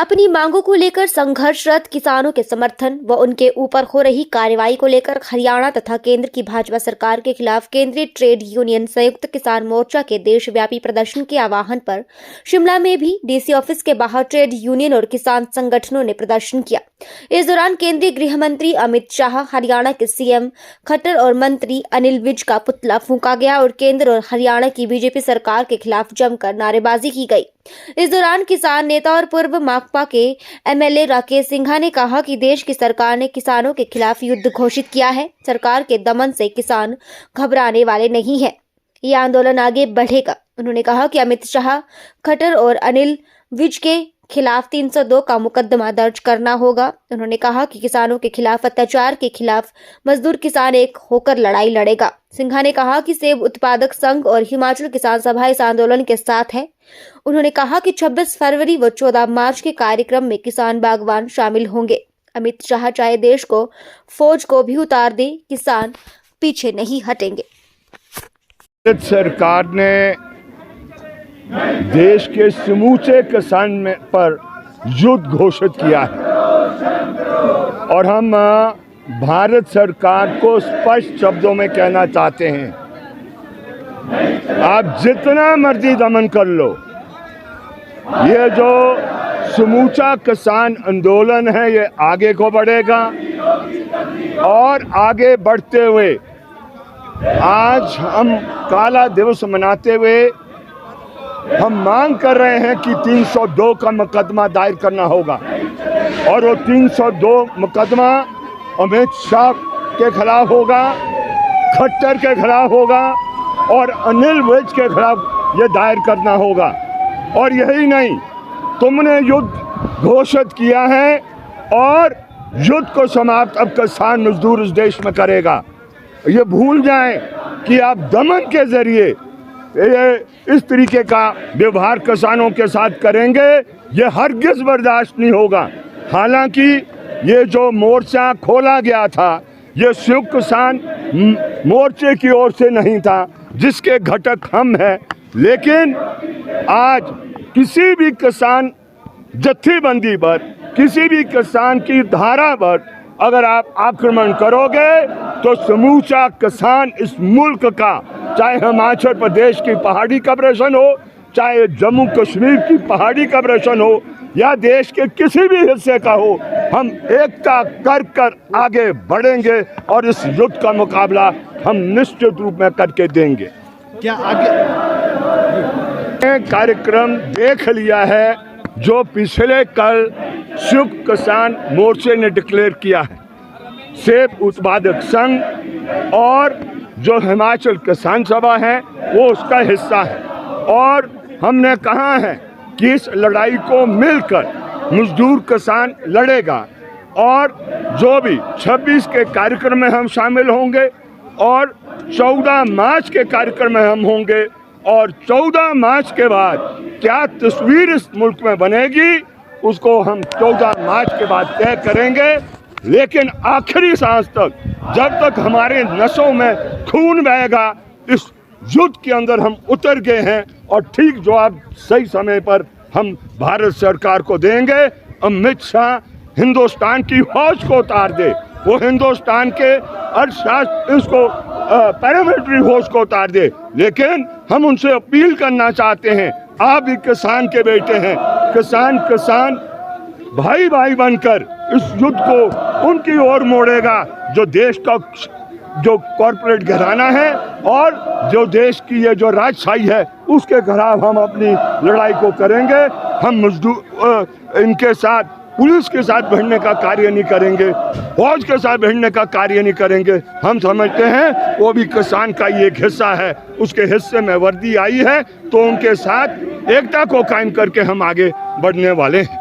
अपनी मांगों को लेकर संघर्षरत किसानों के समर्थन व उनके ऊपर हो रही कार्रवाई को लेकर हरियाणा तथा केंद्र की भाजपा सरकार के खिलाफ केंद्रीय ट्रेड यूनियन संयुक्त किसान मोर्चा के देशव्यापी प्रदर्शन के आह्वान पर शिमला में भी डीसी ऑफिस के बाहर ट्रेड यूनियन और किसान संगठनों ने प्रदर्शन किया। इस दौरान केंद्रीय गृह मंत्री अमित शाह, हरियाणा के सीएम खट्टर और मंत्री अनिल विज का पुतला फूंका गया और केंद्र और हरियाणा की बीजेपी सरकार के खिलाफ जमकर नारेबाजी की गई। इस दौरान किसान नेता और पूर्व माकपा के एमएलए राकेश सिंघा ने कहा कि देश की सरकार ने किसानों के खिलाफ युद्ध घोषित किया है। सरकार के दमन से किसान घबराने वाले नहीं है, ये आंदोलन आगे बढ़ेगा। उन्होंने कहा कि अमित शाह, खट्टर और अनिल विज के खिलाफ 302 का मुकदमा दर्ज करना होगा। उन्होंने कहा कि किसानों के खिलाफ अत्याचार के खिलाफ मजदूर किसान एक होकर लड़ाई लड़ेगा। सिंघा ने कहा कि सेब उत्पादक संघ और हिमाचल किसान सभा इस आंदोलन के साथ है। उन्होंने कहा कि 26 फरवरी व 14 मार्च के कार्यक्रम में किसान बागवान शामिल होंगे। अमित शाह चाहे देश को फौज को भी उतार दे, किसान पीछे नहीं हटेंगे। सरकार ने देश के समूचे किसान पर युद्ध घोषित किया है और हम भारत सरकार को स्पष्ट शब्दों में कहना चाहते हैं, आप जितना मर्जी दमन कर लो, ये जो समूचा किसान आंदोलन है ये आगे को बढ़ेगा और आगे बढ़ते हुए आज हम काला दिवस मनाते हुए हम मांग कर रहे हैं कि 302 का मुकदमा दायर करना होगा और वो 302 मुकदमा अमित शाह के खिलाफ होगा, खट्टर के खिलाफ होगा और अनिल विज के खिलाफ ये दायर करना होगा। और यही नहीं, तुमने युद्ध घोषित किया है और युद्ध को समाप्त अब किसान मजदूर इस देश में करेगा। ये भूल जाएं कि आप दमन के जरिए ये इस तरीके का व्यवहार किसानों के साथ करेंगे, ये हरगिज़ बर्दाश्त नहीं होगा। हालांकि ये जो मोर्चा खोला गया था ये संयुक्त किसान मोर्चे की ओर से नहीं था, जिसके घटक हम हैं, लेकिन आज किसी भी किसान जत्थेबंदी पर, किसी भी किसान की धारा पर अगर आप आक्रमण करोगे तो समूचा किसान इस मुल्क का, चाहे हिमाचल प्रदेश की पहाड़ी कॉर्पोरेशन हो, चाहे जम्मू कश्मीर की पहाड़ी कॉर्पोरेशन हो या देश के किसी भी हिस्से का हो, हम एकता कर आगे बढ़ेंगे और इस युद्ध का मुकाबला हम निश्चित रूप में करके देंगे। क्या आगे कार्यक्रम देख लिया है जो पिछले कल संयुक्त किसान मोर्चे ने डिक्लेयर किया है, सेब उत्पादक संघ और जो हिमाचल किसान सभा है वो उसका हिस्सा है और हमने कहा है कि इस लड़ाई को मिलकर मजदूर किसान लड़ेगा और जो भी 26 के कार्यक्रम में हम शामिल होंगे और 14 मार्च के कार्यक्रम में हम होंगे और 14 मार्च के बाद क्या तस्वीर इस मुल्क में बनेगी उसको हम 14 मार्च के बाद तय करेंगे। लेकिन आखिरी सांस तक, जब तक हमारे नसों में खून बहेगा, इस युद्ध के अंदर हम उतर गए हैं और ठीक जवाब सही समय पर हम भारत सरकार को देंगे। अमित शाह हिंदुस्तान की फौज को उतार दे, वो हिंदुस्तान के अर्थशास्त्र इसको पैरामिलिट्री फोर्स को उतार दे। लेकिन हम उनसे अपील करना चाहते हैं, आप भी किसान के बेटे हैं, किसान भाई भाई बनकर इस युद्ध को उनकी ओर मोड़ेगा जो देश का जो कॉरपोरेट घराना है और जो देश की ये जो राजशाही है उसके खिलाफ हम अपनी लड़ाई को करेंगे। हम मजदूर इनके साथ, पुलिस के साथ भिड़ने का कार्य नहीं करेंगे, फौज के साथ भिड़ने का कार्य नहीं करेंगे। हम समझते हैं वो भी किसान का ही एक हिस्सा है, उसके हिस्से में वर्दी आई है तो उनके साथ एकता को कायम करके हम आगे बढ़ने वाले हैं।